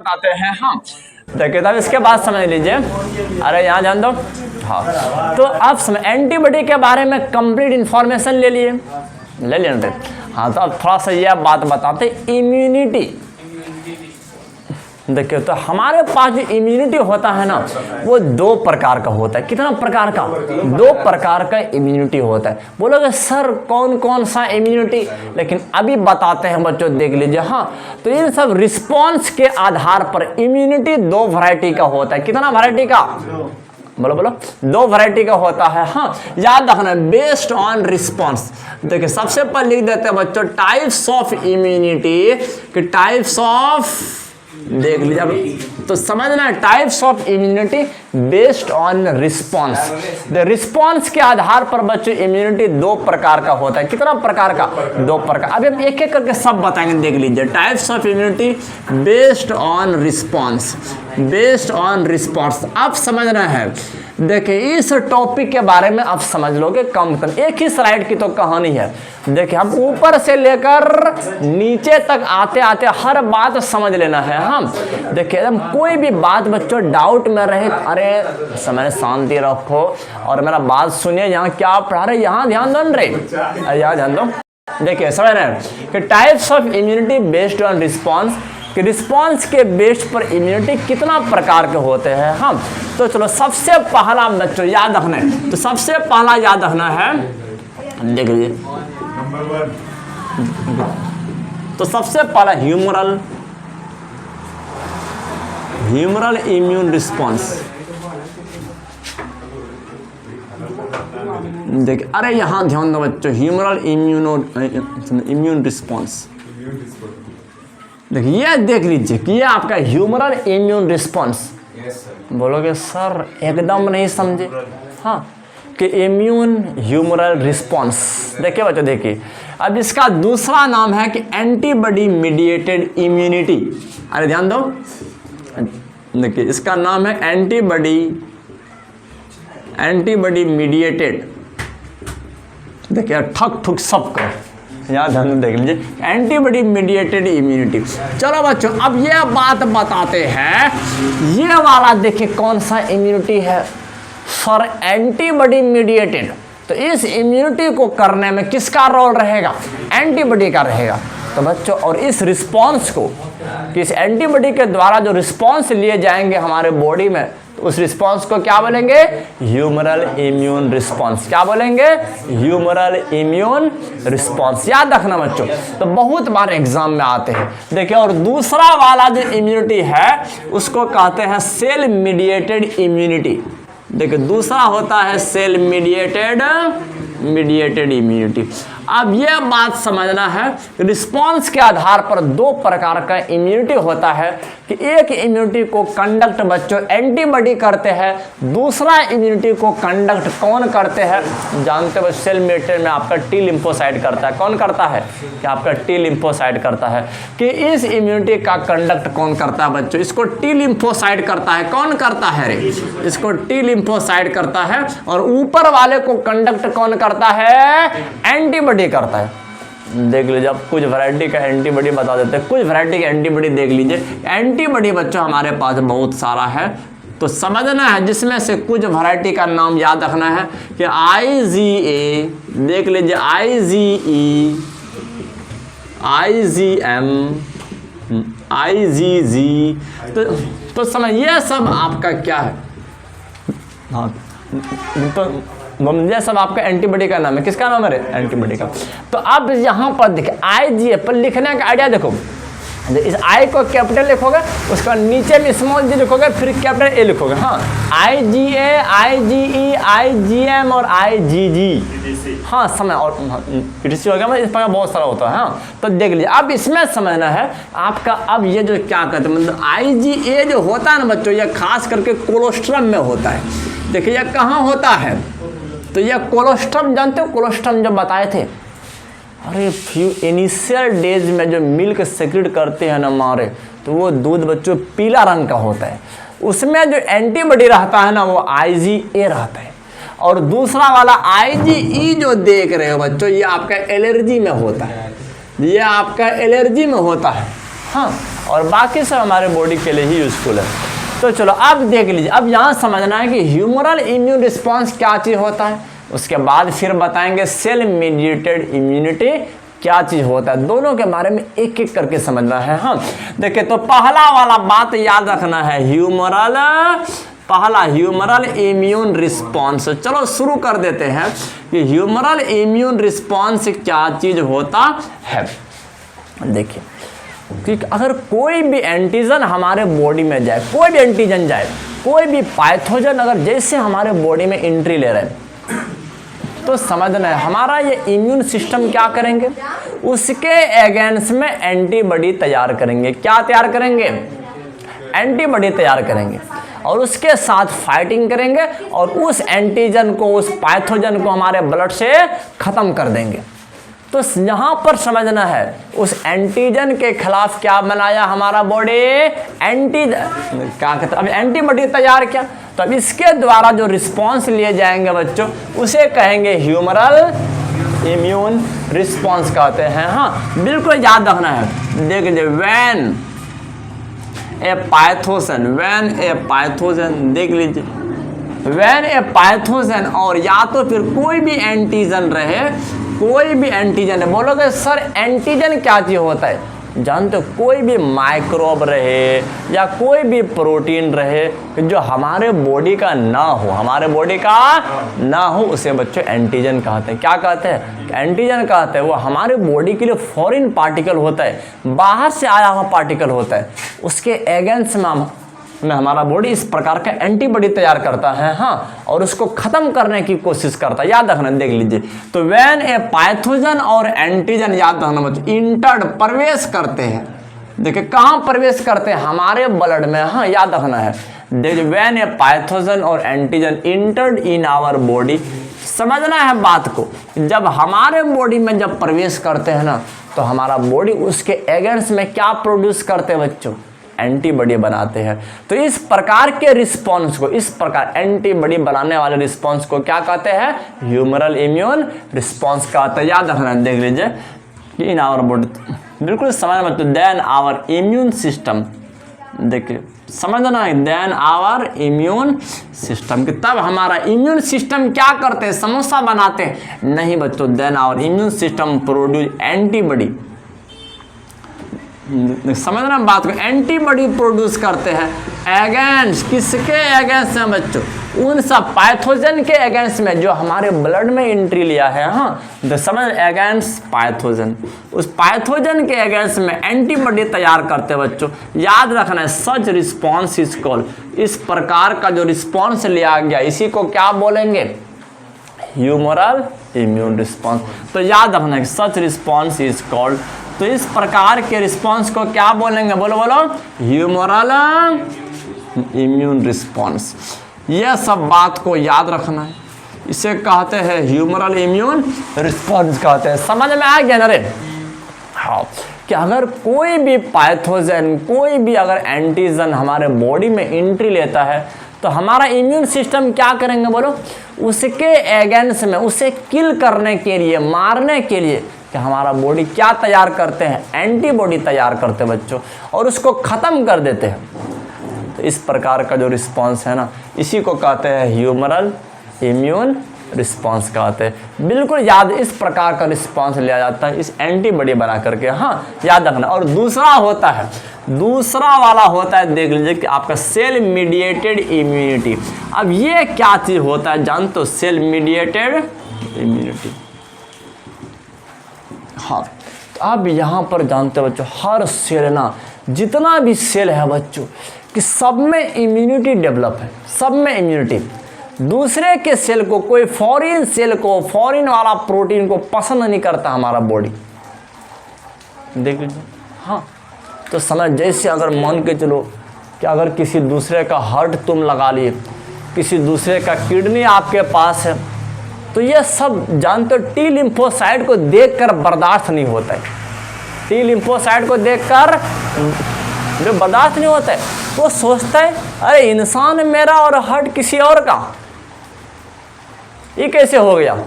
बताते हैं हम। देखिए तब इसके बाद समझ लीजिए, अरे यहाँ ध्यान दो। हाँ तो अब समझ एंटीबॉडी के बारे में कंप्लीट इंफॉर्मेशन ले लिए ना। हाँ तो अब थोड़ा सा यह बात बताते इम्यूनिटी। देखिए तो हमारे पास जो इम्यूनिटी होता है ना वो दो प्रकार का होता है। कितना प्रकार का? दो प्रकार का इम्यूनिटी होता है। बोलोगे सर कौन कौन सा इम्यूनिटी, लेकिन अभी बताते हैं बच्चों, देख लीजिए। हाँ तो इन सब रिस्पॉन्स के आधार पर इम्यूनिटी दो वैरायटी का होता है। कितना वैरायटी का? बोलो बोलो, दो वैरायटी का होता है। हाँ याद रखना, बेस्ड ऑन रिस्पॉन्स। देखिए सबसे पहले लिख देते हैं बच्चों टाइप्स ऑफ इम्यूनिटी, कि टाइप्स ऑफ, देख लीजिए अब तो समझना है, types of immunity based on response. The response के आधार पर बच्चों इम्यूनिटी दो प्रकार का होता है। कितना प्रकार का? दो प्रकार। अभी हम एक एक करके सब बताएंगे, देख लीजिए। Types of immunity based on response, based on response. अब समझना है, देखिए इस टॉपिक के बारे में आप समझ लोगे कम कम। एक ही स्लाइड की तो कहानी है। देखिए हम ऊपर से लेकर नीचे तक आते आते हर बात समझ लेना है। हम देखिए एकदम कोई भी बात बच्चों डाउट में रहे, अरे समय शांति रखो और मेरा बात सुनिए। यहाँ क्या पढ़ा रहे, यहाँ ध्यान दो रे, यहाँ ध्यान दो। देखिए समझ रहे हैं कि types of immunity based on response, कि रिस्पॉन्स के बेस पर इम्यूनिटी कितना प्रकार के होते हैं। हम तो चलो सबसे पहला बच्चों याद रखना है, तो सबसे पहला याद रखना है, देख लीजिए। तो सबसे पहला ह्यूमरल इम्यून रिस्पॉन्स। देखिए अरे यहाँ ध्यान दो बच्चों, ह्यूमरल इम्यून रिस्पॉन्स। देखिए ये देख लीजिए कि ये आपका ह्यूमरल इम्यून रिस्पॉन्स। बोलोगे सर एकदम नहीं समझे। हाँ कि इम्यून ह्यूमरल रिस्पॉन्स। देखिए बच्चों, देखिए अब इसका दूसरा नाम है कि एंटीबॉडी मीडिएटेड इम्यूनिटी। अरे ध्यान दो, देखिए इसका नाम है एंटीबॉडी मीडिएटेड। देखिए ठक ठुक सब कर यार ध्यान देख लीजिए, एंटीबॉडी मीडिएटेड इम्यूनिटी। चलो बच्चों अब ये बात बताते हैं, ये वाला देखिए कौन सा इम्यूनिटी है सर, एंटीबॉडी मीडिएटेड। तो इस इम्यूनिटी को करने में किसका रोल रहेगा? एंटीबॉडी का रहेगा। तो बच्चों और इस रिस्पॉन्स को, इस एंटीबॉडी के द्वारा जो रिस्पॉन्स लिए जाएंगे हमारे बॉडी में, तो उस रिस्पॉन्स को क्या बोलेंगे? Humoral immune response. क्या बोलेंगे? Humoral immune response. याद रखना बच्चों, तो बहुत बार एग्जाम में आते हैं। देखिए और दूसरा वाला जो इम्यूनिटी है उसको कहते हैं सेल मीडिएटेड इम्यूनिटी। देखिए दूसरा होता है सेल मीडिएटेड इम्यूनिटी। अब यह बात समझना है, रिस्पॉन्स के आधार पर दो प्रकार का इम्यूनिटी होता है, कि एक इम्यूनिटी को कंडक्ट बच्चों एंटीबॉडी करते हैं, दूसरा इम्यूनिटी को कंडक्ट कौन करते हैं? जानते हो सेल मीडिएटेड में आपका टी लिम्फोसाइट करता है। कौन करता है? कि आपका टी लिम्फोसाइट करता है। कि इस इम्यूनिटी का कंडक्ट कौन करता है बच्चों? इसको टी लिम्फोसाइट करता है। कौन करता है रे? इसको टी लिम्फोसाइट करता है। और ऊपर वाले को कंडक्ट कौन करता है? एंटीबॉडी करता है। देख लीजिए, अब कुछ वैरायटी का एंटीबॉडी बता देते हैं। कुछ वैरायटी का एंटीबॉडी देख लीजिए। एंटीबॉडी बच्चों हमारे पास बहुत सारा है, तो समझना है, जिसमें से कुछ वैरायटी का नाम याद रखना है कि IgA, देख लीजिए IgE, IgM, IgG। तो समझ ये सब आपका क्या है? हाँ तो ये सब आपका एंटीबॉडी का नाम है। किसका नाम है? एंटीबॉडी का। तो अब यहाँ पर देखिए IgA पर लिखने का आइडिया देखो, इस I को कैपिटल लिखोगे, उसका नीचे में स्मॉल जी लिखोगे, फिर कैपिटल A लिखोगे। हाँ IgA, IgE, IgM और IgG। हाँ समय और PTC हो गया, मतलब इस प्रकार बहुत सारा होता है। हाँ तो देख लीजिए, अब इसमें समझना है आपका, अब ये जो क्या कहते हैं, मतलब IgA जो होता है ना बच्चों, यह खास करके कोलोस्ट्रम में होता है। देखिए यह कहाँ होता है? तो यह कोलोस्ट्रम, जानते हो कोलोस्ट्रम जब बताए थे, अरे फ्यू इनिशियल डेज में जो मिल्क सेक्रेट करते हैं ना हमारे, तो वो दूध बच्चों पीला रंग का होता है। उसमें जो एंटीबॉडी रहता है ना वो IgA रहता है। और दूसरा वाला IgE जो देख रहे हो बच्चों, ये आपका एलर्जी में होता है, ये आपका एलर्जी में होता है। हाँ और बाकी सब हमारे बॉडी के लिए ही यूजफुल है। तो चलो अब देख लीजिए, अब यहाँ समझना है कि ह्यूमरल इम्यून रिस्पॉन्स क्या चीज़ होता है, उसके बाद फिर बताएंगे सेल मीडिएटेड इम्यूनिटी क्या चीज़ होता है। दोनों के बारे में एक एक करके समझना है। हाँ देखिए, तो पहला वाला बात याद रखना है ह्यूमरल इम्यून रिस्पॉन्स। चलो शुरू कर देते हैं कि ह्यूमरल इम्यून रिस्पॉन्स क्या चीज़ होता है। देखिए कि अगर कोई भी एंटीजन हमारे बॉडी में जाए, कोई भी एंटीजन जाए, कोई भी पैथोजन अगर जैसे हमारे बॉडी में एंट्री ले रहे हैं, तो समझना है हमारा ये इम्यून सिस्टम क्या करेंगे, उसके अगेंस्ट में एंटीबॉडी तैयार करेंगे। क्या तैयार करेंगे? एंटीबॉडी तैयार करेंगे और उसके साथ फाइटिंग करेंगे और उस एंटीजन को, उस पैथोजन को हमारे ब्लड से खत्म कर देंगे। तो यहाँ पर समझना है उस एंटीजन के खिलाफ क्या बनाया हमारा बॉडी, क्या कहते हैं, अब एंटीबॉडी तैयार किया, तो अब इसके द्वारा जो रिस्पॉन्स लिए जाएंगे बच्चों, उसे कहेंगे ह्यूमरल इम्यून रिस्पॉन्स कहते हैं। हाँ बिल्कुल याद रखना है। देख लीजिए, व्हेन ए पैथोजन, देख लीजिए, व्हेन ए पैथोजन, और या तो फिर कोई भी एंटीजन रहे, कोई भी एंटीजन है। बोलोगे सर एंटीजन क्या चीज़ होता है? जानते हो, कोई भी माइक्रोब रहे या कोई भी प्रोटीन रहे जो हमारे बॉडी का ना हो, उसे बच्चों एंटीजन कहते हैं। क्या कहते हैं? एंटीजन कहते हैं। वो हमारे बॉडी के लिए फॉरेन पार्टिकल होता है, बाहर से आया हुआ पार्टिकल होता है, उसके अगेंस्ट में हमारा बॉडी इस प्रकार का एंटीबॉडी तैयार करता है। हाँ, और उसको खत्म करने की कोशिश करता है। याद रखना, देख लीजिए, तो व्हेन ए पैथोजन और एंटीजन, याद रखना बच्चों, इंटर्ड, प्रवेश करते हैं। देखिए कहाँ प्रवेश करते हैं? हमारे ब्लड में। हाँ याद रखना है, देखिए व्हेन ए पैथोजन और antigen entered in our body. समझना है बात को, जब हमारे बॉडी में जब प्रवेश करते हैं ना, तो हमारा बॉडी उसके अगेंस्ट में क्या प्रोड्यूस करते हैं बच्चों? एंटीबॉडी बनाते हैं। तो इस प्रकार के रिस्पॉन्स को, इस प्रकार एंटीबॉडी बनाने वाले रिस्पॉन्स को क्या कहते हैं? ह्यूमरल इम्यून रिस्पॉन्स कहते हैं। याद रखना, देख लीजिए कि इन आवर बॉडी, बिल्कुल समझना मतलब, देन आवर इम्यून सिस्टम, देखिए समझना है, देन आवर इम्यून सिस्टम, कि तब हमारा इम्यून सिस्टम क्या करते हैं? समोसा बनाते हैं? नहीं बच्चों, then our immune system produce antibody. समझना बात को, एंटीबॉडी प्रोड्यूस करते हैं अगेंस्ट, किसके अगेंस्ट में बच्चों? उन सब पैथोजन के अगेंस्ट में जो हमारे ब्लड में एंट्री लिया है। हाँ तो समझ, अगेंस्ट पैथोजन, उस पैथोजन के अगेंस्ट में एंटीबॉडी तैयार करते हैं बच्चों। याद रखना है, सच रिस्पॉन्स इज कॉल्ड, इस प्रकार का जो रिस्पॉन्स लिया गया इसी को क्या बोलेंगे? Humoral immune response. तो याद रखना है, सच रिस्पॉन्स इज कॉल्ड, तो इस प्रकार के रिस्पॉन्स को क्या बोलेंगे? बोलो बोलो, ह्यूमरल इम्यून रिस्पॉन्स। यह सब बात को याद रखना है, इसे कहते हैं ह्यूमरल इम्यून रिस्पॉन्स कहते हैं। समझ में आ गया ना रे? हाँ, कि अगर कोई भी पैथोजन, कोई भी अगर एंटीजन हमारे बॉडी में एंट्री लेता है, तो हमारा इम्यून सिस्टम क्या करेंगे? बोलो, उसके अगेंस्ट में, उसे किल करने के लिए, मारने के लिए, कि हमारा बॉडी क्या तैयार करते हैं? एंटीबॉडी तैयार करते हैं बच्चों, और उसको ख़त्म कर देते हैं। तो इस प्रकार का जो रिस्पांस है ना, इसी को कहते हैं ह्यूमरल इम्यून रिस्पांस कहते हैं। बिल्कुल याद, इस प्रकार का रिस्पांस लिया जाता है इस एंटीबॉडी बना करके। हाँ याद रखना। और दूसरा होता है, दूसरा वाला होता है, देख लीजिए कि आपका सेल मीडिएटेड इम्यूनिटी। अब ये क्या चीज़ होता है जानते हो? Cell mediated immunity. हाँ, तो अब यहाँ पर जानते हो बच्चों, हर सेल ना, जितना भी सेल है बच्चों, कि सब में इम्यूनिटी डेवलप है, सब में इम्यूनिटी। दूसरे के सेल को, कोई फॉरेन सेल को, फॉरेन वाला प्रोटीन को पसंद नहीं करता हमारा बॉडी। देख लीजिए। हाँ, तो समझ, जैसे अगर मान के चलो कि अगर किसी दूसरे का हार्ट तुम लगा लिए, किसी दूसरे का किडनी आपके पास है, तो ये सब जानते हो, टी लिम्फोसाइट को देखकर बर्दाश्त नहीं होता है। टी लिम्फोसाइट को देखकर जो बर्दाश्त नहीं होता है, वो सोचता है अरे इंसान मेरा और हार्ट किसी और का, ये कैसे हो गया?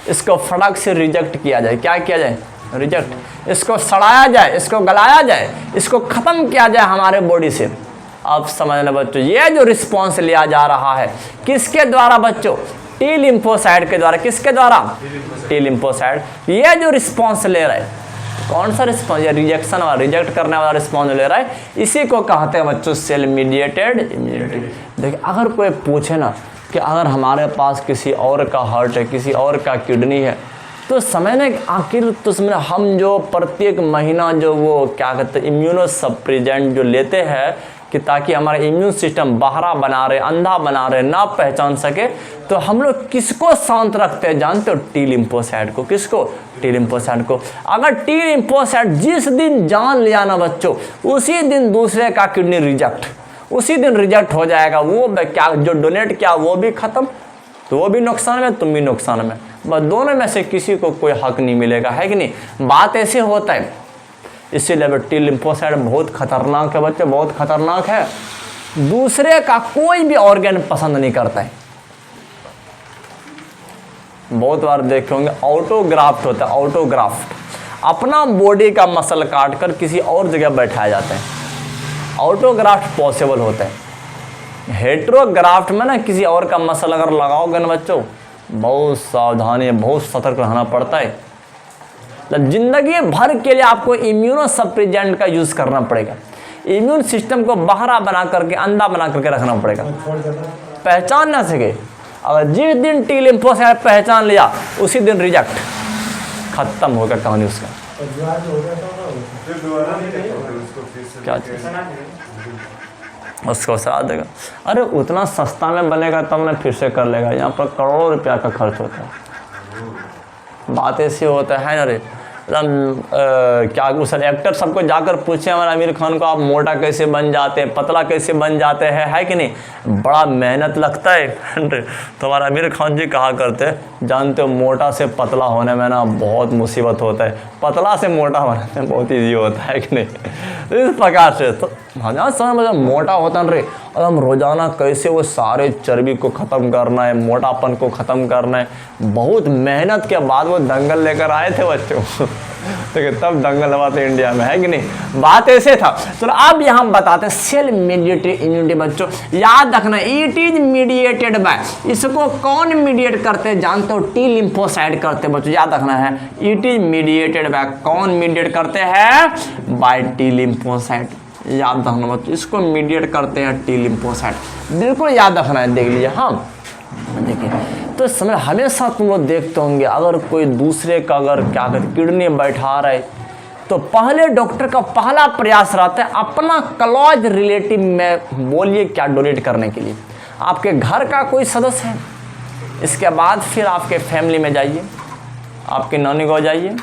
इसको फटाक से रिजेक्ट किया जाए। क्या किया जाए? रिजेक्ट। इसको सड़ाया जाए, इसको गलाया जाए, इसको ख़त्म किया जाए हमारे बॉडी से। अब समझना बच्चों, ये जो रिस्पॉन्स लिया जा रहा है किसके द्वारा बच्चों? टी लिम्फोसाइट के द्वारा। किसके द्वारा? T lymphocyte. ये जो रिस्पॉन्स ले रहा है, कौन सा रिस्पॉन्स? ये रिजेक्शन वाला, रिजेक्ट करने वाला रिस्पॉन्स ले रहा है, इसी को कहते हैं बच्चों सेल मीडिएटेड इम्यूनिटी। देखिए अगर कोई पूछे ना कि अगर हमारे पास किसी और का हार्ट है, किसी और का किडनी है, तो समझने आखिर तो समझना हम जो प्रत्येक महीना जो वो क्या कहते हैं इम्यूनो सप्रेजेंट जो लेते हैं कि ताकि हमारा इम्यून सिस्टम बहरा बना रहे, अंधा बना रहे, ना पहचान सके, तो हम लोग किसको शांत रखते हैं जानते हो? टी लिम्फोसाइट को। किसको? टी लिम्फोसाइट को। अगर टी लिम्फोसाइट जिस दिन जान लिया ना बच्चों, उसी दिन दूसरे का किडनी रिजेक्ट, उसी दिन रिजेक्ट हो जाएगा। वो क्या जो डोनेट किया वो भी खत्म, तो वो भी नुकसान में, तुम भी नुकसान में, बस दोनों में से किसी को कोई हक नहीं मिलेगा, है कि नहीं? बात ऐसे होता है। इसीलिए टी लिम्फोसाइट बहुत खतरनाक है बच्चे, बहुत खतरनाक है। दूसरे का कोई भी ऑर्गन पसंद नहीं करता है। बहुत बार देखे होंगे ऑटोग्राफ्ट होता है, ऑटोग्राफ्ट, अपना बॉडी का मसल काट कर किसी और जगह बैठाया जाता है। ऑटोग्राफ्ट पॉसिबल होता है। हेट्रोग्राफ्ट में ना किसी और का मसल अगर लगाओगे ना बच्चों, बहुत सावधानी, बहुत सतर्क रहना पड़ता है। जिंदगी भर के लिए आपको इम्यूनो सप्रेजेंट का यूज़ करना पड़ेगा। इम्यून सिस्टम को बहरा बना करके, अंधा बना करके रखना पड़ेगा, पहचान ना सके। अगर जिस दिन टी लिम्फोसाइट पहचान लिया उसी दिन रिजेक्ट, खत्म हो गया कहानी उसका। क्या उसको सरा देगा? अरे उतना सस्ता में बनेगा तब ना फिर से कर लेगा। यहाँ पर करोड़ों रुपया का खर्च होता है। बात ऐसी होता है ना रे, क्या उस एक्टर सबको जाकर पूछे हमारे आमिर खान को, आप मोटा कैसे बन जाते हैं, पतला कैसे बन जाते हैं, है कि नहीं? बड़ा मेहनत लगता है। तो हमारा आमिर खान जी कहा करते हैं, जानते हो मोटा से पतला होने में ना बहुत मुसीबत होता है, पतला से मोटा होने में बहुत ईजी होता है कि नहीं? तो इस प्रकार से तो हाँ समझ मोटा होता है रे, और हम रोज़ाना कैसे वो सारे चर्बी को ख़त्म करना है, मोटापन को ख़त्म करना है। बहुत मेहनत के बाद वो दंगल लेकर आए थे बच्चों। तो तब दंगल हुआ था इंडिया में, है कि नहीं? बात ऐसे था। चलो अब यहाँ बताते हैं सेल मीडिएटेड इम्यूनिटी। बच्चों याद रखना, इट इज मीडिएटेड बाय, इसको कौन मीडिएट करते हैं जानते हो? टी लिम्फोसाइट करते हैं बच्चों, याद रखना है। इट इज मीडिएटेड बाय, कौन मीडिएट करते हैं? By T lymphocyte. याद रखना बच्चों, इसको मीडिएट करते हैं टी लिम्फोसाइट, बिल्कुल याद रखना है। देख लीजिए, हाँ देखिए, तो समय हमेशा तुम लोग देखते होंगे अगर कोई दूसरे का अगर क्या कहते किडनी बैठा रहा है, तो पहले डॉक्टर का पहला प्रयास रहता है अपना क्लोज रिलेटिव में बोलिए क्या डोनेट करने के लिए, आपके घर का कोई सदस्य है। इसके बाद फिर आपके फैमिली में जाइए, आपके नानी को जाइए,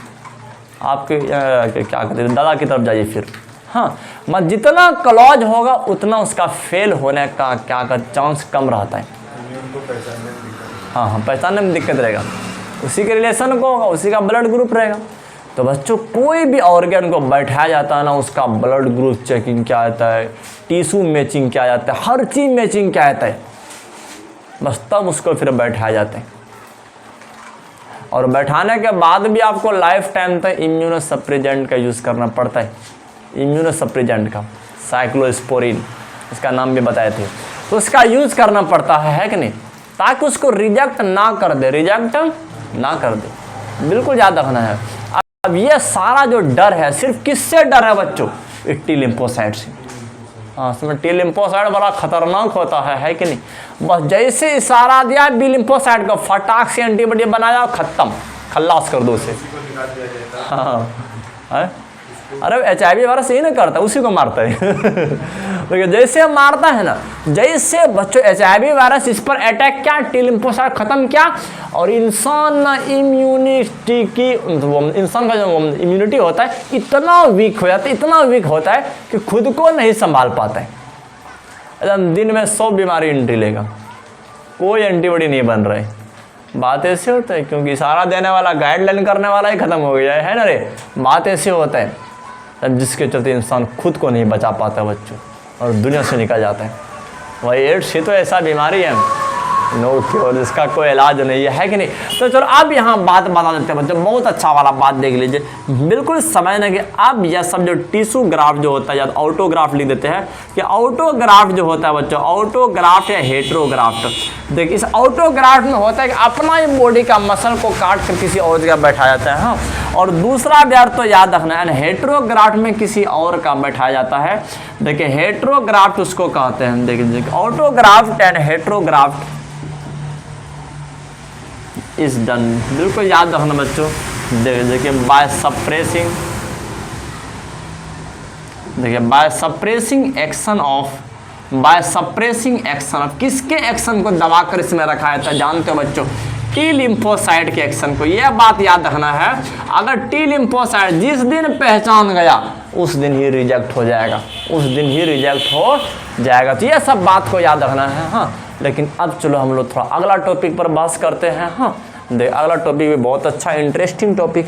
आपके क्या कहते हैं दादा की तरफ जाइए। फिर हाँ, मत जितना क्लोज होगा उतना उसका फेल होने का क्या का चांस कम रहता है। हाँ, पहचानने में दिक्कत रहेगा, उसी के रिलेशन को होगा, उसी का ब्लड ग्रुप रहेगा। तो बच्चों कोई भी ऑर्गन को बैठाया जाता है ना, उसका ब्लड ग्रुप चेकिंग क्या आता है, टिश्यू मैचिंग क्या जाता है, हर चीज़ मैचिंग क्या आता है, बस तब उसको फिर बैठाया जाता है। और बैठाने के बाद भी आपको लाइफ टाइम तक इम्यूनो सप्रेजेंट का यूज़ करना पड़ता है। इम्यूनो सप्रेजेंट का साइक्लोस्पोरिन, इसका नाम भी बताए थे, तो उसका यूज़ करना पड़ता है कि नहीं, ताकि उसको रिजेक्ट ना कर दे, रिजेक्ट ना कर दे। बिल्कुल याद रखना है। अब ये सारा जो डर है सिर्फ किससे डर है बच्चों? टी लिम्फोसाइट से। हाँ, उसमें टी लिम्फोसाइट बड़ा खतरनाक होता है कि नहीं? बस जैसे इशारा दिया बी लिम्फोसाइट को, फटाक से एंटीबॉडी बनाया, खत्म, खल्लास कर दो उसे। हाँ, अरे HIV वायरस यही ना करता, उसी को मारता है। तो जैसे मारता है ना, जैसे बच्चों HIV वायरस इस पर अटैक किया, टी लिम्फोसाइट खत्म किया, और इंसान ना इम्यूनिटी की, इंसान का जो इम्यूनिटी होता है इतना वीक हो जाता है, इतना वीक होता है कि खुद को नहीं संभाल पाता है। एकदम दिन में 100 बीमारी एंट्री लेगा, कोई एंटीबॉडी नहीं बन रहा है। बात ऐसे होता है क्योंकि इशारा देने वाला, गाइडलाइन करने वाला ही खत्म हो गया है ना रे। बात ऐसे होता है जिसके चलते इंसान खुद को नहीं बचा पाता बच्चों, और दुनिया से निकल जाता है। वही एड्स ही तो ऐसा बीमारी है नो क्योर, इसका कोई इलाज नहीं है कि नहीं। तो चलो अब यहाँ बात बता देते हैं बच्चों, बहुत अच्छा वाला बात देख लीजिए, बिल्कुल समझना कि अब यह सब जो टिश्यू ग्राफ्ट जो होता है या ऑटोग्राफ्ट लिख देते हैं कि ऑटोग्राफ्ट जो होता है बच्चों, ऑटोग्राफ्ट या हेट्रोग्राफ्ट। देखिए इस ऑटोग्राफ्ट में होता है कि अपना ही बॉडी का मसल को काट कर किसी और जगह बैठाया जाता है, हाँ। और दूसरा भी अर्थ तो याद रखना है, हेट्रोग्राफ्ट में किसी और का बैठाया जाता है। देखिए हेट्रोग्राफ्ट उसको कहते हैं, देखिए autograft and heterograft is done, बिल्कुल याद रखना बच्चों। देखिए बाय सप्रेसिंग, देखिए by suppressing action of, by suppressing action of, किसके एक्शन को दबाकर इसमें रखा जाता है जानते हो बच्चों, टी लिम्फोसाइट के एक्शन को। यह बात याद रखना है, अगर टी लिम्फोसाइट जिस दिन पहचान गया उस दिन ही रिजेक्ट हो जाएगा, उस दिन ही रिजेक्ट हो जाएगा। तो यह सब बात को याद रखना है, हाँ। लेकिन अब चलो हम लोग थोड़ा अगला टॉपिक पर बात करते हैं, हाँ। अगला टॉपिक भी बहुत अच्छा इंटरेस्टिंग टॉपिक